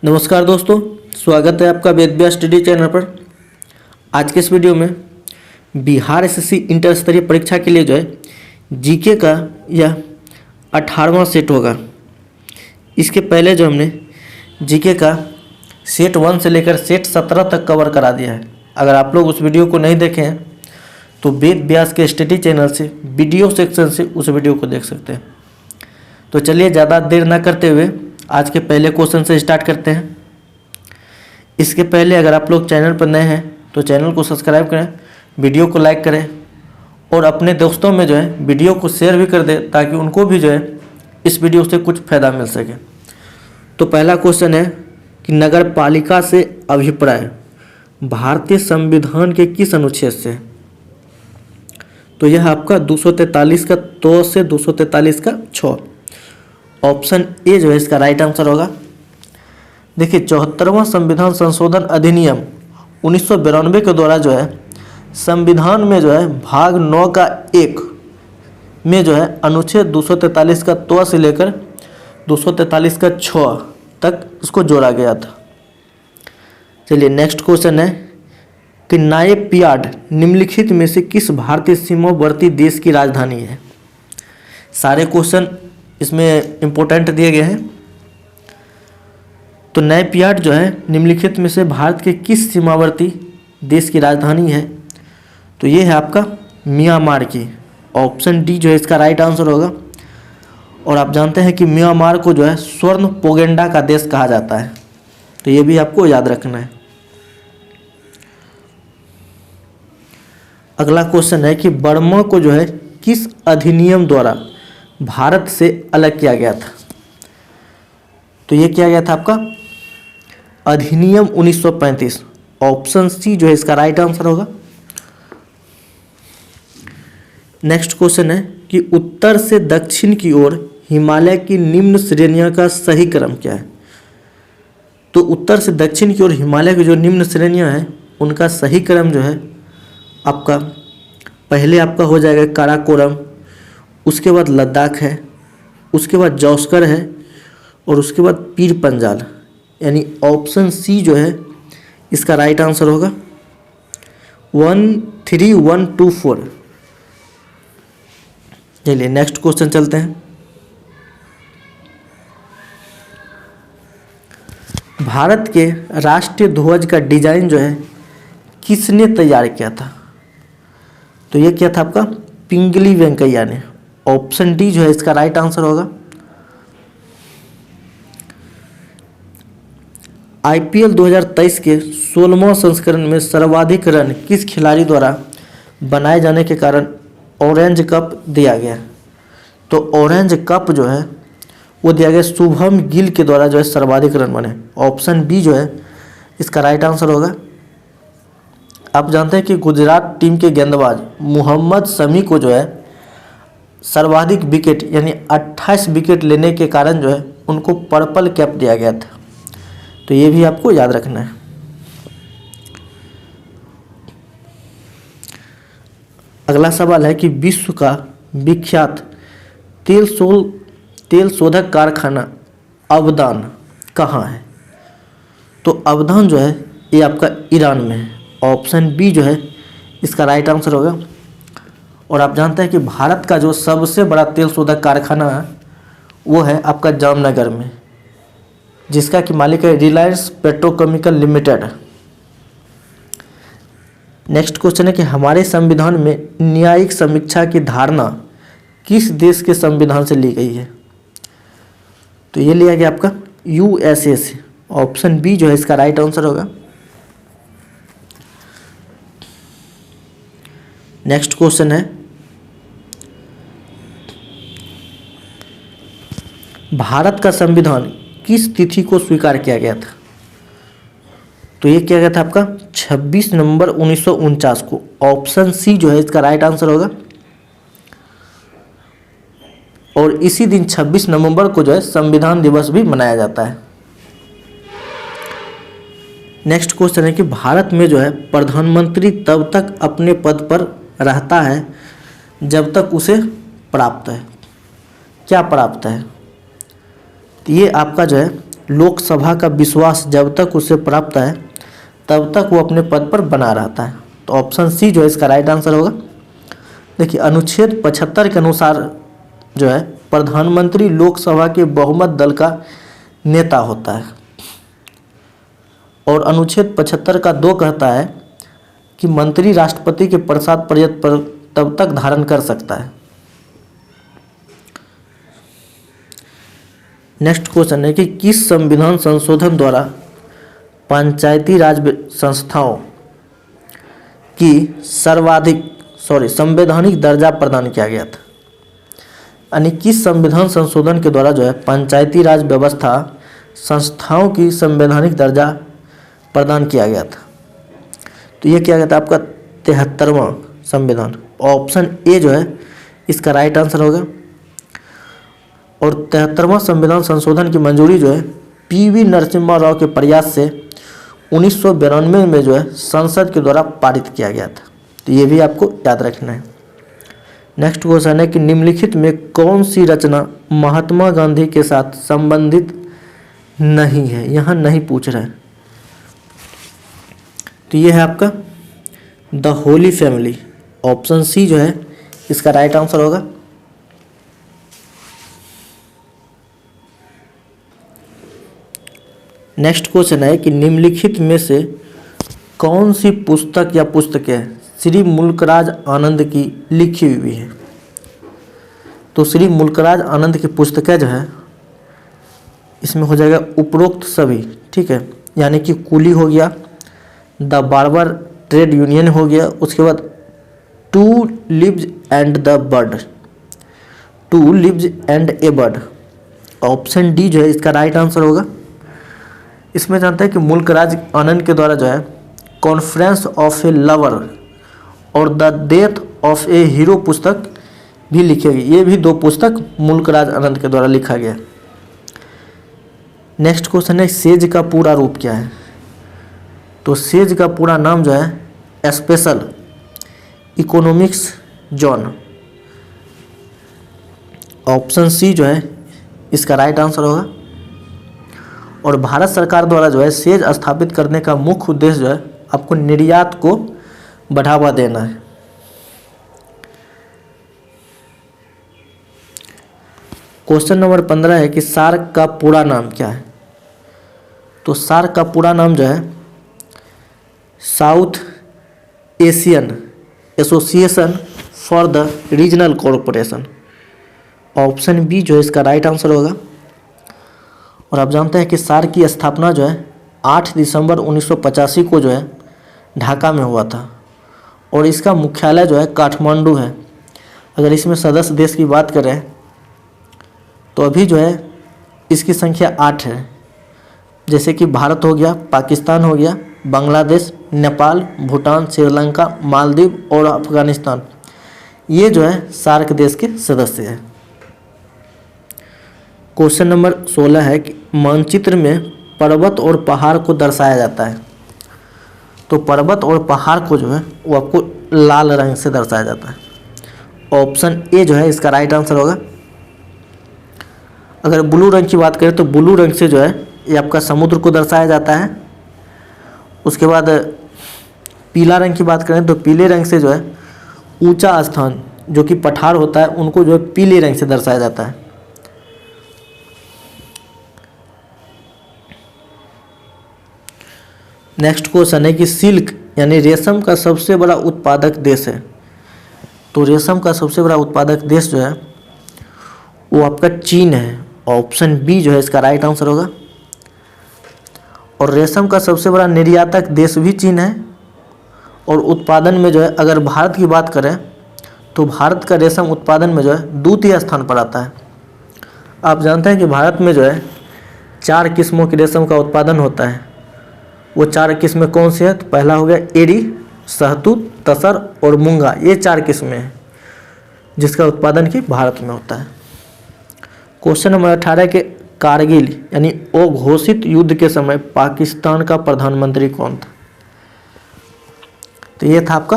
नमस्कार दोस्तों, स्वागत है आपका वेद व्यास स्टडी चैनल पर। आज के इस वीडियो में बिहार एसएससी इंटर स्तरीय परीक्षा के लिए जो है जीके का यह 18वां सेट होगा। इसके पहले जो हमने जीके का सेट 1 से लेकर सेट 17 तक कवर करा दिया है। अगर आप लोग उस वीडियो को नहीं देखे हैं तो वेद व्यास के स्टडी चैनल से वीडियो सेक्शन से उस वीडियो को देख सकते हैं। तो चलिए ज़्यादा देर ना करते हुए आज के पहले क्वेश्चन से स्टार्ट करते हैं। इसके पहले अगर आप लोग चैनल पर नए हैं तो चैनल को सब्सक्राइब करें, वीडियो को लाइक करें और अपने दोस्तों में जो है वीडियो को शेयर भी कर दें ताकि उनको भी जो है इस वीडियो से कुछ फ़ायदा मिल सके। तो पहला क्वेश्चन है कि नगर पालिका से अभिप्राय भारतीय संविधान के किस अनुच्छेद से? तो यह आपका 243 का 2 से 243 का 6। ऑप्शन ए जो है इसका राइट आंसर होगा। देखिए 74वां संविधान संशोधन अधिनियम 1992 के द्वारा जो है संविधान में जो है भाग 9 का 1 में जो है अनुच्छेद 243 का 2 से लेकर 243 का 6 तक इसको जोड़ा गया था। चलिए नेक्स्ट क्वेश्चन है कि नायपयाड निम्नलिखित में से किस भारतीय सीमावर्ती देश की राजधानी है? सारे क्वेश्चन इसमें इम्पोर्टेंट दिए गए हैं। तो नायपयाड जो है निम्नलिखित में से भारत के किस सीमावर्ती देश की राजधानी है? तो ये है आपका म्यांमार की। ऑप्शन डी जो है इसका राइट आंसर होगा। और आप जानते हैं कि म्यांमार को जो है स्वर्ण पोगेंडा का देश कहा जाता है, तो ये भी आपको याद रखना है। अगला क्वेश्चन है कि बर्मा को जो है किस अधिनियम द्वारा भारत से अलग किया गया था? तो ये किया गया था आपका अधिनियम 1935। ऑप्शन सी जो है इसका राइट आंसर होगा। नेक्स्ट क्वेश्चन है कि उत्तर से दक्षिण की ओर हिमालय की निम्न श्रेणियों का सही क्रम क्या है? तो उत्तर से दक्षिण की ओर हिमालय की जो निम्न श्रेणियां हैं उनका सही क्रम जो है आपका पहले आपका हो जाएगा काराकोरम, उसके बाद लद्दाख है, उसके बाद जौस्कर है और उसके बाद पीर पंजाल, यानी ऑप्शन सी जो है इसका राइट आंसर होगा। 1, 3, 1, 2, 4। चलिए नेक्स्ट क्वेश्चन चलते हैं। भारत के राष्ट्रीय ध्वज का डिजाइन जो है किसने तैयार किया था? तो ये क्या था आपका पिंगली वेंकैया ने। ऑप्शन डी जो है इसका राइट आंसर होगा। आईपीएल 2023 के 16वां संस्करण में सर्वाधिक रन किस खिलाड़ी द्वारा बनाए जाने के कारण ऑरेंज कप दिया गया? तो ऑरेंज कप जो है वो दिया गया शुभम गिल के द्वारा जो है सर्वाधिक रन बने। ऑप्शन बी जो है इसका राइट आंसर होगा। आप जानते हैं कि गुजरात टीम के गेंदबाज मोहम्मद शमी को जो है सर्वाधिक विकेट यानी 28 विकेट लेने के कारण जो है उनको पर्पल कैप दिया गया था, तो ये भी आपको याद रखना है। अगला सवाल है कि विश्व का विख्यात तेल शोधक कारखाना अबदान कहाँ है? तो अबदान जो है ये आपका ईरान में है। ऑप्शन बी जो है इसका राइट आंसर होगा। और आप जानते हैं कि भारत का जो सबसे बड़ा तेल शोधक कारखाना है वो है आपका जामनगर में, जिसका कि मालिक है Reliance petrochemical limited. Next question है कि हमारे संविधान में न्यायिक समीक्षा की धारणा किस देश के संविधान से ली गई है? तो ये लिया गया आपका यूएसए से। ऑप्शन बी जो है इसका राइट आंसर होगा। नेक्स्ट क्वेश्चन है भारत का संविधान किस तिथि को स्वीकार किया गया था? तो ये किया गया था आपका 26 नवंबर 1949 को। ऑप्शन सी जो है इसका राइट आंसर होगा। और इसी दिन 26 नवंबर को जो है संविधान दिवस भी मनाया जाता है। नेक्स्ट क्वेश्चन है कि भारत में जो है प्रधानमंत्री तब तक अपने पद पर रहता है जब तक उसे प्राप्त है। क्या प्राप्त है? तो ये आपका जो है लोकसभा का विश्वास जब तक उसे प्राप्त है तब तक वो अपने पद पर बना रहता है। तो ऑप्शन सी जो है इसका राइट आंसर होगा। देखिए, अनुच्छेद 75 के अनुसार जो है प्रधानमंत्री लोकसभा के बहुमत दल का नेता होता है, और अनुच्छेद 75 का 2 कहता है कि मंत्री राष्ट्रपति के प्रसाद पर्यंत पर तब तक धारण कर सकता है। नेक्स्ट क्वेश्चन है कि किस संविधान संशोधन द्वारा पंचायती राज संस्थाओं की संवैधानिक दर्जा प्रदान किया गया था। यानी किस संविधान संशोधन के द्वारा जो है पंचायती राज व्यवस्था संस्थाओं की संवैधानिक दर्जा प्रदान किया गया था। तो ये क्या कहता है आपका 73वां संविधान। ऑप्शन ए जो है इसका राइट आंसर होगा। और 73वां संविधान संशोधन की मंजूरी जो है पीवी नरसिम्हा राव के प्रयास से 1992 में जो है संसद के द्वारा पारित किया गया था। तो ये भी आपको याद रखना है। नेक्स्ट क्वेश्चन है कि निम्नलिखित में कौन सी रचना महात्मा गांधी के साथ संबंधित नहीं है। यहाँ नहीं पूछ रहा है। तो ये है आपका the holy family. Option C जो है इसका राइट आंसर होगा। नेक्स्ट क्वेश्चन है कि निम्नलिखित में से कौन सी पुस्तक या पुस्तकें श्री मुल्कराज आनंद की लिखी हुई है। तो श्री मुल्कराज आनंद की पुस्तकें जो है इसमें हो जाएगा उपरोक्त सभी, ठीक है। यानी कि कूली हो गया, द बार्बर ट्रेड यूनियन हो गया, उसके बाद two leaves and the bird, two leaves and a bird. Option D जो है इसका राइट आंसर होगा। इसमें जानते हैं कि मुल्कराज आनंद के द्वारा जो है कॉन्फ्रेंस ऑफ ए लवर और the death of A hero पुस्तक भी लिखी गई। ये भी 2 पुस्तक मुल्कराज आनंद के द्वारा लिखा गया। नेक्स्ट क्वेश्चन है सेज का पूरा रूप क्या है। तो सेज का पूरा नाम जो है special economics zone. Option C जो है इसका राइट आंसर होगा। और भारत सरकार द्वारा जो है सेज स्थापित करने का मुख्य उद्देश्य जो है आपको निर्यात को बढ़ावा देना है। क्वेश्चन नंबर 15 है कि सार्क का पूरा नाम क्या है। तो सार्क का पूरा नाम जो है South Asian Association for the Regional Corporation. Option B जो है इसका राइट आंसर होगा। और आप जानते हैं कि सार्क की स्थापना जो है 8 दिसंबर 1985 को जो है ढाका में हुआ था, और इसका मुख्यालय जो है काठमांडू है। अगर इसमें सदस्य देश की बात करें तो अभी जो है इसकी संख्या 8 है। जैसे कि भारत हो गया, पाकिस्तान हो गया, बांग्लादेश, नेपाल, भूटान, श्रीलंका, मालदीव और अफगानिस्तान, ये जो है सार्क देश के सदस्य हैं। क्वेश्चन नंबर 16 है कि मानचित्र में पर्वत और पहाड़ को दर्शाया जाता है। तो पर्वत और पहाड़ को जो है वो आपको लाल रंग से दर्शाया जाता है। ऑप्शन ए जो है इसका राइट आंसर होगा। अगर ब्लू रंग की बात करें तो ब्लू रंग से जो है ये आपका समुद्र को दर्शाया जाता है। उसके बाद पीला रंग की बात करें तो पीले रंग से जो है ऊंचा स्थान जो कि पठार होता है उनको जो है पीले रंग से दर्शाया जाता है। नेक्स्ट क्वेश्चन है कि सिल्क यानी रेशम का सबसे बड़ा उत्पादक देश है। तो रेशम का सबसे बड़ा उत्पादक देश जो है वो आपका चीन है। ऑप्शन बी जो है इसका राइट आंसर होगा। और रेशम का सबसे बड़ा निर्यातक देश भी चीन है। और उत्पादन में जो है अगर भारत की बात करें तो भारत का रेशम उत्पादन में जो है द्वितीय स्थान पर आता है। आप जानते हैं कि भारत में जो है 4 किस्मों के रेशम का उत्पादन होता है। वो 4 किस्में कौन सी है? तो पहला हो गया एरी, शहतूत, तसर और मूंगा। ये 4 किस्में हैं जिसका उत्पादन की भारत में होता है। क्वेश्चन नंबर 18 के कारगिल यानी अघोषित युद्ध के समय पाकिस्तान का प्रधानमंत्री कौन था? तो ये था आपका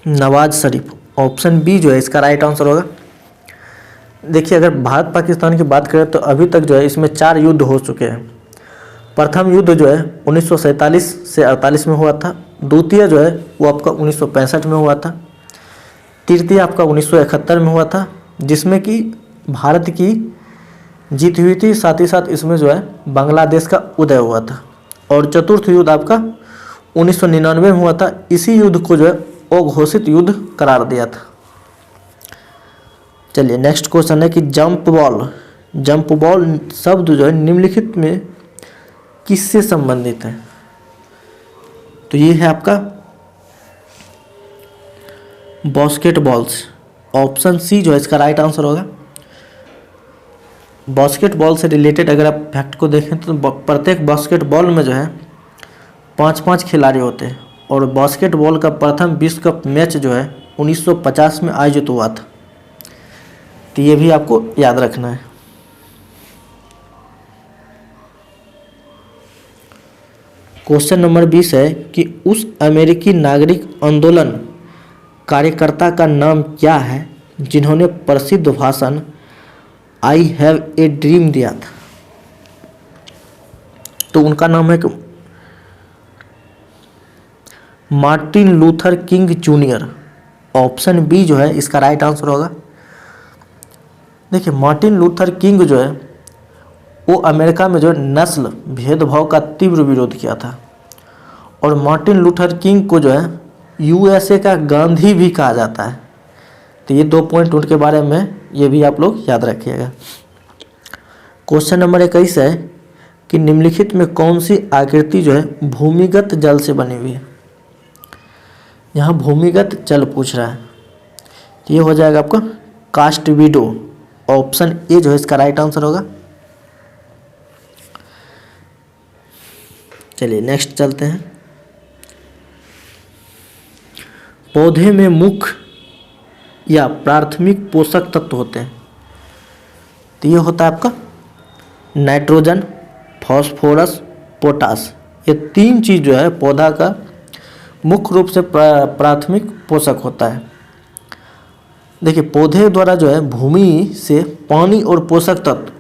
नवाज शरीफ। ऑप्शन बी जो है इसका राइट आंसर होगा। देखिए अगर भारत पाकिस्तान की बात करें तो अभी तक जो है इसमें 4 युद्ध हो चुके हैं। प्रथम युद्ध जो है 1947 से 48 में हुआ था। द्वितीय जो है वो आपका 1965 में हुआ था। तृतीय आपका 1971 में हुआ था, जिसमें कि भारत की जीत हुई थी। साथ ही साथ इसमें जो है बांग्लादेश का उदय हुआ था। और चतुर्थ युद्ध आपका 1999 में हुआ था। इसी युद्ध को जो है अघोषित युद्ध करार दिया था। चलिए नेक्स्ट क्वेश्चन है कि जंप बॉल शब्द जो है निम्नलिखित में किससे संबंधित है? तो ये है आपका बास्केटबॉल्स। ऑप्शन सी जो है इसका राइट आंसर होगा। बास्केटबॉल से रिलेटेड अगर आप फैक्ट को देखें तो प्रत्येक बास्केटबॉल में जो है 5-5 खिलाड़ी होते हैं। और बास्केटबॉल का प्रथम विश्व कप मैच जो है 1950 में आयोजित हुआ था। तो ये भी आपको याद रखना है। क्वेश्चन नंबर 20 है कि उस अमेरिकी नागरिक आंदोलन कार्यकर्ता का नाम क्या है जिन्होंने प्रसिद्ध भाषण आई हैव ए ड्रीम दिया था? तो उनका नाम है कि Martin Luther King Junior. Option B जो है इसका राइट आंसर होगा। देखिए मार्टिन लूथर किंग जो है वो अमेरिका में जो है नस्ल भेदभाव का तीव्र विरोध किया था। और मार्टिन लूथर किंग को जो है यूएसए का गांधी भी कहा जाता है। तो ये 2 पॉइंट उनके बारे में ये भी आप लोग याद रखिएगा। क्वेश्चन नंबर 21 है कि निम्नलिखित में कौन सी आकृति जो है भूमिगत जल से बनी हुई है? यहाँ भूमिगत जल पूछ रहा है। तो ये हो जाएगा आपका कास्ट विडो। ऑप्शन ए जो है इसका राइट आंसर होगा। चलिए नेक्स्ट चलते हैं। पौधे में मुख्य या प्राथमिक पोषक तत्व होते हैं। तो ये होता है आपका नाइट्रोजन, फास्फोरस, पोटास। ये 3 चीज़ जो है पौधा का मुख्य रूप से प्राथमिक पोषक होता है। देखिए पौधे द्वारा जो है भूमि से पानी और पोषक तत्व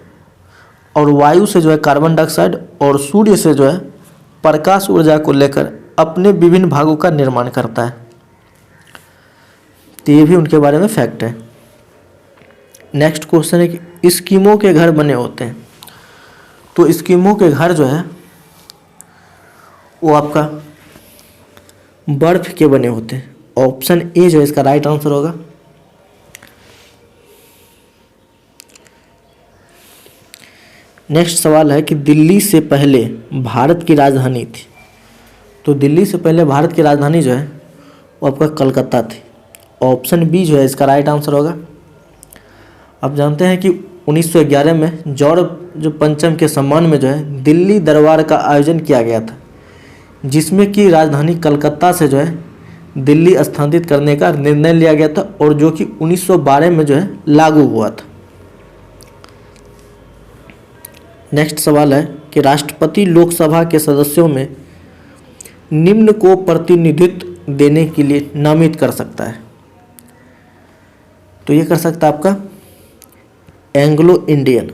और वायु से जो है कार्बन डाइऑक्साइड और सूर्य से जो है प्रकाश ऊर्जा को लेकर अपने विभिन्न भागों का निर्माण करता है। तो ये भी उनके बारे में फैक्ट है। नेक्स्ट क्वेश्चन है कि एस्किमो के घर बने होते हैं। तो एस्किमो के घर जो है वो आपका बर्फ के बने होते हैं। ऑप्शन ए जो है इसका राइट आंसर होगा। नेक्स्ट सवाल है कि दिल्ली से पहले भारत की राजधानी थी। तो दिल्ली से पहले भारत की राजधानी जो है वो आपका कलकत्ता थी। ऑप्शन बी जो है इसका राइट आंसर होगा। आप जानते हैं कि 1911 में जॉर्ज पंचम के सम्मान में जो है दिल्ली दरबार का आयोजन किया गया था, जिसमें कि राजधानी कलकत्ता से जो है दिल्ली स्थानांतरित करने का निर्णय लिया गया था और जो कि 1912 में जो है लागू हुआ था। नेक्स्ट सवाल है कि राष्ट्रपति लोकसभा के सदस्यों में निम्न को प्रतिनिधित्व देने के लिए नामित कर सकता है। तो ये कर सकता है आपका एंग्लो इंडियन।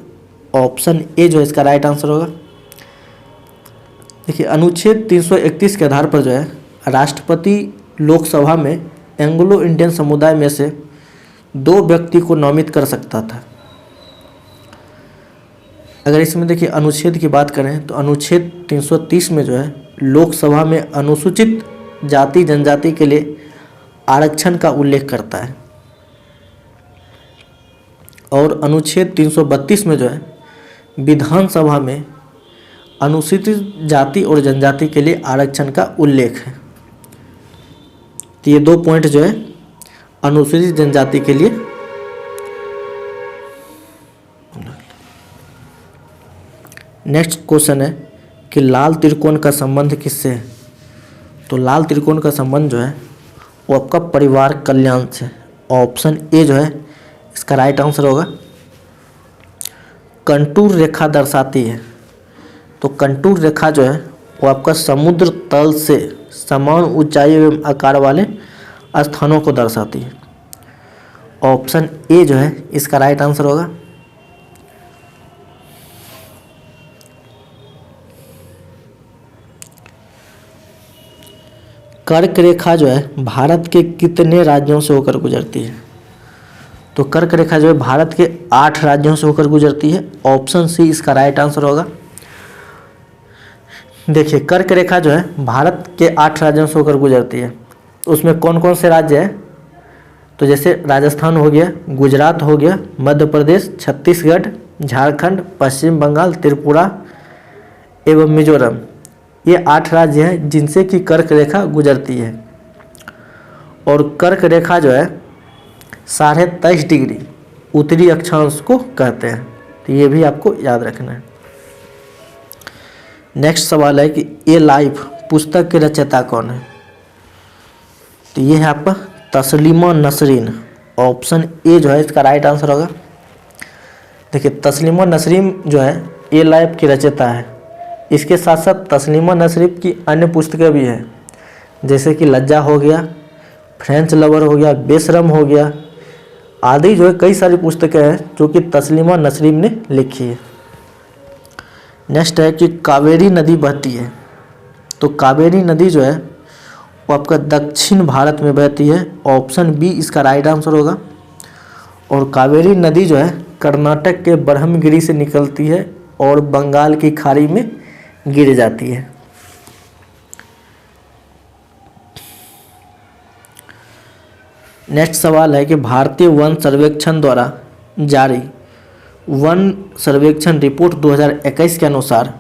ऑप्शन ए जो है इसका राइट आंसर होगा। देखिए अनुच्छेद 331 के आधार पर जो है राष्ट्रपति लोकसभा में एंग्लो इंडियन समुदाय में से 2 व्यक्ति को नामित कर सकता था। अगर इसमें देखिए अनुच्छेद की बात करें तो अनुच्छेद 330 में जो है लोकसभा में अनुसूचित जाति जनजाति के लिए आरक्षण का उल्लेख करता है। और अनुच्छेद 332 में जो है विधानसभा में अनुसूचित जाति और जनजाति के लिए आरक्षण का उल्लेख है। तो ये 2 पॉइंट जो है अनुसूचित जनजाति के लिए। नेक्स्ट क्वेश्चन है कि लाल त्रिकोण का संबंध किससे है? तो लाल त्रिकोण का संबंध जो है वो आपका परिवार कल्याण से। ऑप्शन ए जो है इसका राइट आंसर होगा। कंटूर रेखा दर्शाती है। तो कंटूर रेखा जो है वो आपका समुद्र तल से समान ऊंचाई एवं आकार वाले स्थानों को दर्शाती है। ऑप्शन ए जो है इसका राइट आंसर होगा। कर्क रेखा जो है भारत के कितने राज्यों से होकर गुजरती है? तो कर्क रेखा जो है भारत के 8 राज्यों से होकर गुजरती है। ऑप्शन सी इसका राइट आंसर होगा। देखिए, कर्क रेखा जो है भारत के 8 राज्यों से होकर गुजरती है। उसमें कौन कौन से राज्य हैं? तो जैसे राजस्थान हो गया, गुजरात हो गया, मध्य प्रदेश, छत्तीसगढ़, झारखंड, पश्चिम बंगाल, त्रिपुरा एवं मिजोरम, ये 8 राज्य हैं जिनसे कि कर्क रेखा गुजरती है। और कर्क रेखा जो है 23.5 डिग्री उत्तरी अक्षांश को कहते हैं। तो ये भी आपको याद रखना है। नेक्स्ट सवाल है कि ए लाइफ पुस्तक के रचयिता कौन है? तो ये है आपका तस्लीमा नसरीन। ऑप्शन ए जो है इसका राइट आंसर होगा। देखिए, तस्लीमा नसरीन जो है ए लाइफ की रचयिता है। इसके साथ साथ तस्लीमा नसरीन की अन्य पुस्तकें भी हैं, जैसे कि लज्जा हो गया, फ्रेंच लवर हो गया, बेशरम हो गया आदि जो है कई सारी पुस्तकें हैं जो कि तस्लीमा नसरीन ने लिखी है। नेक्स्ट है कि कावेरी नदी बहती है। तो कावेरी नदी जो है वो आपका दक्षिण भारत में बहती है। ऑप्शन बी इसका राइट आंसर होगा। और कावेरी नदी जो है कर्नाटक के ब्रह्मगिरी से निकलती है और बंगाल की खाड़ी में गिर जाती है। नेक्स्ट सवाल है कि भारतीय वन सर्वेक्षण द्वारा जारी वन सर्वेक्षण रिपोर्ट 2021 के अनुसार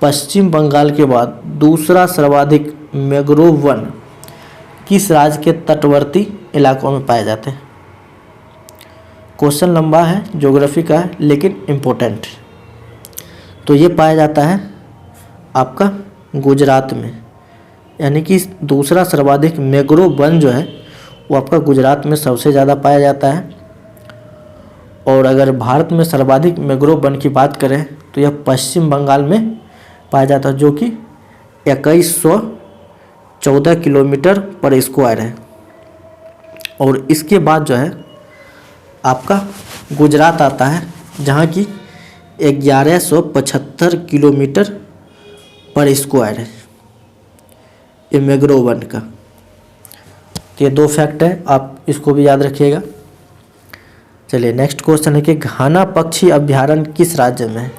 पश्चिम बंगाल के बाद दूसरा सर्वाधिक मैंग्रोव वन किस राज्य के तटवर्ती इलाकों में पाए जाते हैं? क्वेश्चन लंबा है, ज्योग्राफी का है, लेकिन इम्पोर्टेंट। तो ये पाया जाता है आपका गुजरात में, यानी कि दूसरा सर्वाधिक मैंग्रोव वन जो है वो आपका गुजरात में सबसे ज़्यादा पाया जाता है। और अगर भारत में सर्वाधिक मैंग्रोव वन की बात करें तो यह पश्चिम बंगाल में पाया जाता है, जो कि 2114 किलोमीटर पर स्क्वायर है। और इसके बाद जो है आपका गुजरात आता है, जहाँ की 1175 किलोमीटर पर स्क्वायर है ये मैंग्रोव वन का। तो ये 2 फैक्ट है, आप इसको भी याद रखिएगा। चलिए, नेक्स्ट क्वेश्चन है कि घाना पक्षी अभ्यारण्य किस राज्य में है?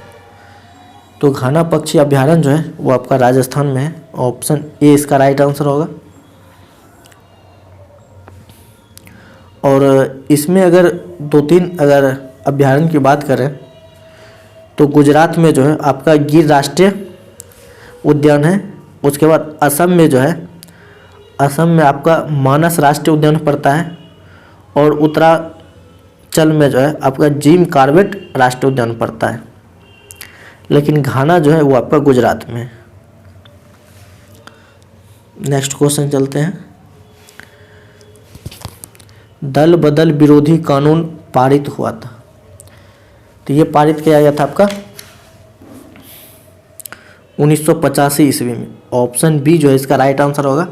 तो घाना पक्षी अभ्यारण्य जो है वो आपका राजस्थान में है। ऑप्शन ए इसका राइट आंसर होगा। और इसमें अगर 2-3 अगर अभ्यारण्य की बात करें तो गुजरात में जो है आपका गिर राष्ट्रीय उद्यान है। उसके बाद असम में जो है, असम में आपका मानस राष्ट्रीय उद्यान पड़ता है। और उत्तरांचल में जो है आपका जिम कॉर्बेट राष्ट्रीय उद्यान पड़ता है। लेकिन घाना जो है वो आपका गुजरात में है। नेक्स्ट क्वेश्चन चलते हैं। दल बदल विरोधी कानून पारित हुआ था। तो ये पारित किया गया था आपका 1985 ईस्वी में। ऑप्शन बी जो है इसका राइट आंसर होगा।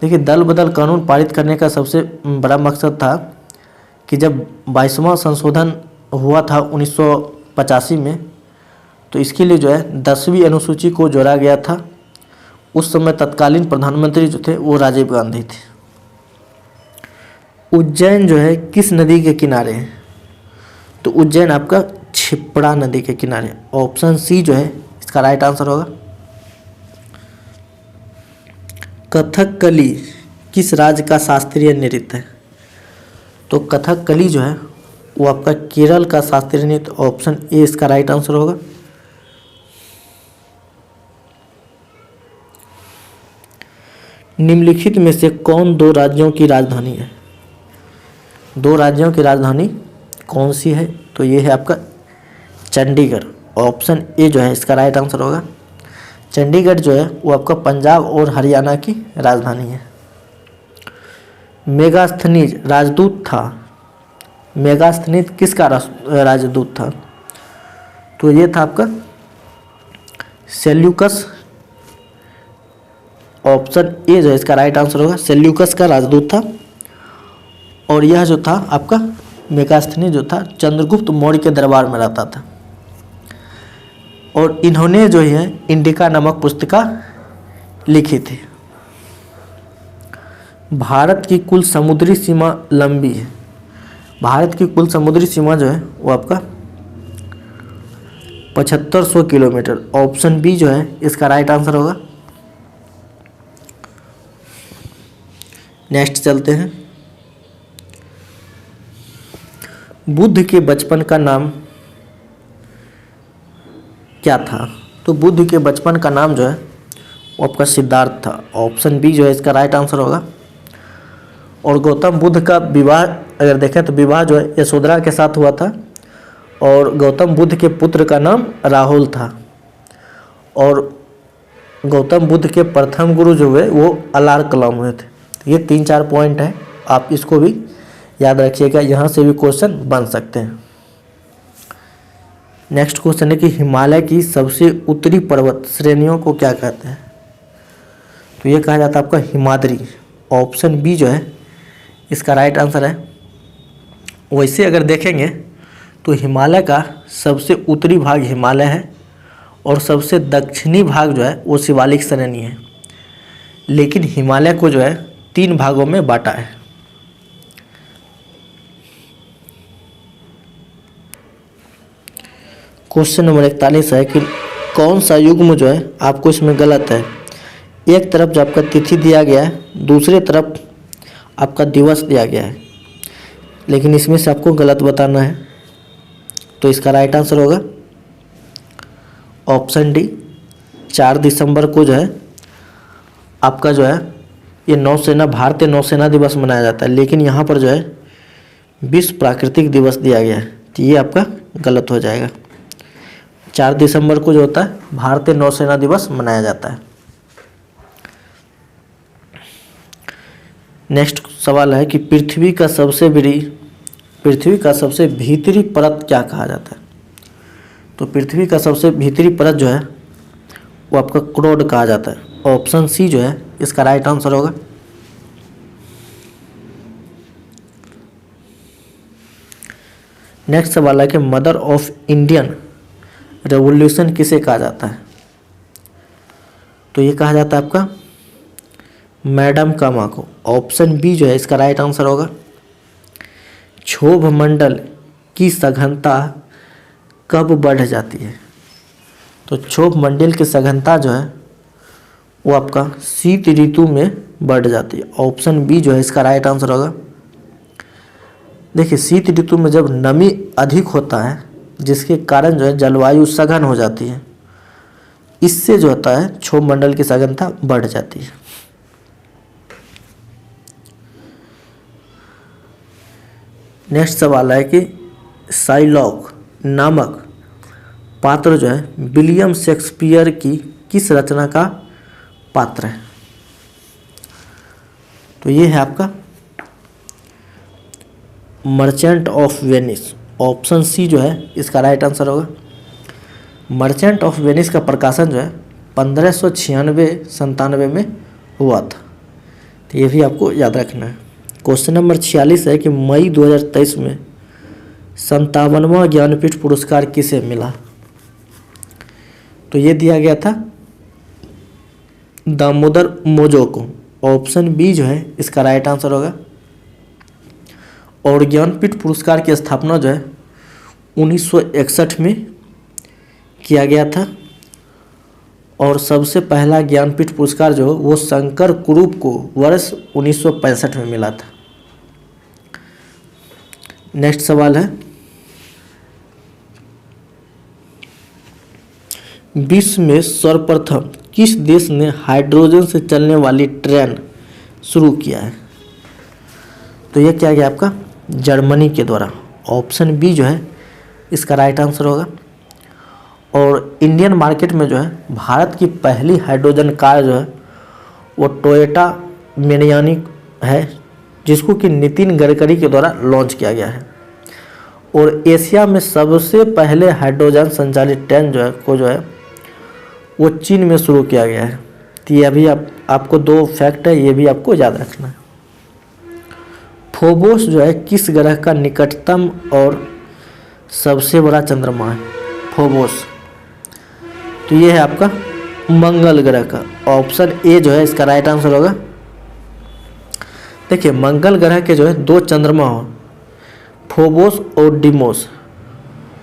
देखिए, दल बदल कानून पारित करने का सबसे बड़ा मकसद था कि जब 22वां संशोधन हुआ था 1985 में, तो इसके लिए जो है 10वीं अनुसूची को जोड़ा गया था। उस समय तत्कालीन प्रधानमंत्री जो थे वो राजीव गांधी थे। उज्जैन जो है किस नदी के किनारे है? तो उज्जैन आपका क्षिप्रा नदी के किनारे। ऑप्शन सी जो है इसका राइट आंसर होगा। कथकली किस राज्य का शास्त्रीय नृत्य है? तो कथकली जो है वो आपका केरल का शास्त्रीय नृत्य। ऑप्शन ए इसका राइट आंसर होगा। निम्नलिखित में से कौन 2 राज्यों की राजधानी है? 2 राज्यों की राजधानी कौन सी है? तो ये है आपका चंडीगढ़। ऑप्शन ए जो है इसका राइट आंसर होगा। चंडीगढ़ जो है वो आपका पंजाब और हरियाणा की राजधानी है। मेगास्थनीज राजदूत था। मेगास्थनीज किसका राजदूत था? तो ये था आपका सेल्यूकस। ऑप्शन ए जो है इसका राइट आंसर होगा। सेल्यूकस का राजदूत था। और यह जो था आपका मेगास्थनी जो था चंद्रगुप्त मौर्य के दरबार में रहता था। और इन्होंने जो है इंडिका नामक पुस्तिका लिखी थी। भारत की कुल समुद्री सीमा लंबी है। भारत की कुल समुद्री सीमा जो है वो आपका 7500 किलोमीटर। ऑप्शन बी जो है इसका राइट आंसर होगा। नेक्स्ट चलते हैं। बुद्ध के बचपन का नाम क्या था? तो बुद्ध के बचपन का नाम जो है वो आपका सिद्धार्थ था। ऑप्शन बी जो है इसका राइट आंसर होगा। और गौतम बुद्ध का विवाह अगर देखें तो विवाह जो है यशोधरा के साथ हुआ था। और गौतम बुद्ध के पुत्र का नाम राहुल था। और गौतम बुद्ध के प्रथम गुरु जो हुए वो अलार कलाम हुए थे। ये 3-4 पॉइंट है, आप इसको भी याद रखिएगा, यहाँ से भी क्वेश्चन बन सकते हैं। नेक्स्ट क्वेश्चन है कि हिमालय की सबसे उत्तरी पर्वत श्रेणियों को क्या कहते हैं? तो ये कहा जाता है आपका हिमाद्री। ऑप्शन बी जो है इसका राइट आंसर है। वैसे अगर देखेंगे तो हिमालय का सबसे उत्तरी भाग हिमालय है और सबसे दक्षिणी भाग जो है वो शिवालिक श्रेणी है। लेकिन हिमालय को जो है 3 भागों में बांटा है। क्वेश्चन नंबर 41 है कि कौन सा युग्म जो है आपको इसमें गलत है? एक तरफ जो आपका तिथि दिया गया है, दूसरे तरफ आपका दिवस दिया गया है, लेकिन इसमें से आपको गलत बताना है। तो इसका राइट आंसर होगा ऑप्शन डी। 4 दिसंबर को जो है आपका जो है ये नौसेना भारतीय नौसेना दिवस मनाया जाता है, लेकिन यहाँ पर जो है विश्व प्राकृतिक दिवस दिया गया है, तो ये आपका गलत हो जाएगा। 4 दिसंबर को जो होता है भारतीय नौसेना दिवस मनाया जाता है। नेक्स्ट सवाल है कि पृथ्वी का सबसे भीतरी परत क्या कहा जाता है? तो पृथ्वी का सबसे भीतरी परत जो है वो आपका क्रोड कहा जाता है। ऑप्शन सी जो है इसका राइट आंसर होगा। नेक्स्ट सवाल है कि मदर ऑफ इंडियन रेवोल्यूशन किसे कहा जाता है? तो ये कहा जाता है आपका मैडम कामा को। ऑप्शन बी जो है इसका राइट आंसर होगा। क्षोभ मंडल की सघनता कब बढ़ जाती है? तो क्षोभ मंडल की सघनता जो है वो आपका शीत ऋतु में बढ़ जाती है। ऑप्शन बी जो है इसका राइट आंसर होगा। देखिए शीत ऋतु में जब नमी अधिक होता है जिसके कारण जो है जलवायु सघन हो जाती है, इससे जो होता है क्षोभ मंडल की सघनता बढ़ जाती है। नेक्स्ट सवाल है कि शाइलॉक नामक पात्र जो है विलियम शेक्सपियर की किस रचना का पात्र है? तो ये है आपका Merchant of Venice. Option C जो है इसका राइट आंसर होगा। मर्चेंट ऑफ वेनिस का प्रकाशन जो है 1596-97 में हुआ था, तो ये भी आपको याद रखना है। क्वेश्चन नंबर 46 है कि मई 2023 में 57वां ज्ञानपीठ पुरस्कार किसे मिला? तो ये दिया गया था दामोदर मोजो को। ऑप्शन बी जो है इसका राइट आंसर होगा। और ज्ञानपीठ पुरस्कार की स्थापना जो है 1961 में किया गया था। और सबसे पहला ज्ञानपीठ पुरस्कार जो वो शंकर कुरूप को वर्ष 1965 में मिला था। नेक्स्ट सवाल है विश्व में सर्वप्रथम किस देश ने हाइड्रोजन से चलने वाली ट्रेन शुरू किया है? तो यह क्या गया आपका जर्मनी के द्वारा। ऑप्शन बी जो है इसका राइट आंसर होगा। और इंडियन मार्केट में जो है भारत की पहली हाइड्रोजन कार जो है वो टोयोटा मेनियानी है, जिसको कि नितिन गडकरी के द्वारा लॉन्च किया गया है। और एशिया में सबसे पहले हाइड्रोजन संचालित ट्रेन जो है वो चीन में शुरू किया गया है। तो ये अभी आपको 2 फैक्ट है, ये भी आपको याद रखना है। फोबोस जो है किस ग्रह का निकटतम और सबसे बड़ा चंद्रमा है? फोबोस, तो ये है आपका मंगल ग्रह का। ऑप्शन ए जो है इसका राइट आंसर होगा। देखिए मंगल ग्रह के जो है 2 चंद्रमा हो, फोबोस और डिमोस,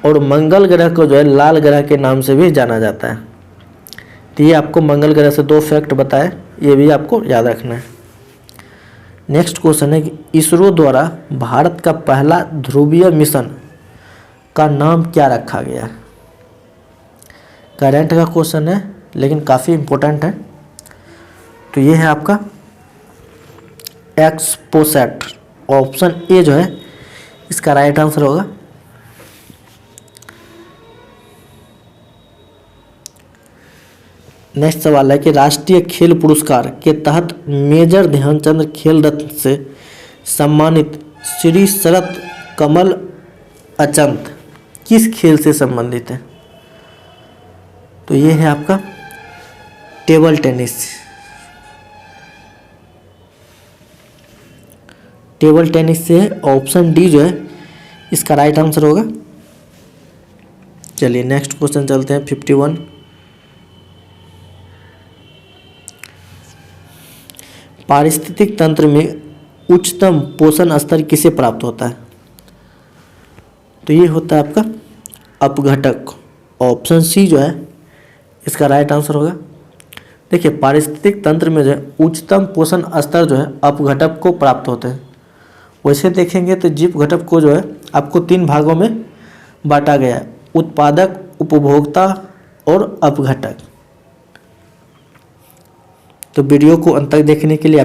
और मंगल ग्रह को जो है लाल ग्रह के नाम से भी जाना जाता है। तो ये आपको मंगल ग्रह से 2 फैक्ट बताए, ये भी आपको याद रखना है। नेक्स्ट क्वेश्चन है कि इसरो द्वारा भारत का पहला ध्रुवीय मिशन का नाम क्या रखा गया? करंट का क्वेश्चन है लेकिन काफ़ी इम्पोर्टेंट है। तो ये है आपका एक्सपोसैट। ऑप्शन ए जो है इसका राइट आंसर होगा। नेक्स्ट सवाल है कि राष्ट्रीय खेल पुरस्कार के तहत मेजर ध्यानचंद खेल रत्न से सम्मानित श्री शरत कमल अचंत किस खेल से संबंधित है? तो ये है आपका टेबल टेनिस। टेबल टेनिस से ऑप्शन डी जो है इसका राइट आंसर होगा। चलिए नेक्स्ट क्वेश्चन चलते हैं 51। पारिस्थितिक तंत्र में उच्चतम पोषण स्तर किसे प्राप्त होता है? तो ये होता है आपका अपघटक। ऑप्शन सी जो है इसका राइट आंसर होगा। देखिए पारिस्थितिक तंत्र में जो है उच्चतम पोषण स्तर जो है अपघटक को प्राप्त होते हैं। वैसे देखेंगे तो जीव घटक को जो है आपको 3 भागों में बांटा गया है, उत्पादक, उपभोक्ता और अपघटक। तो वीडियो को अंत तक देखने के लिए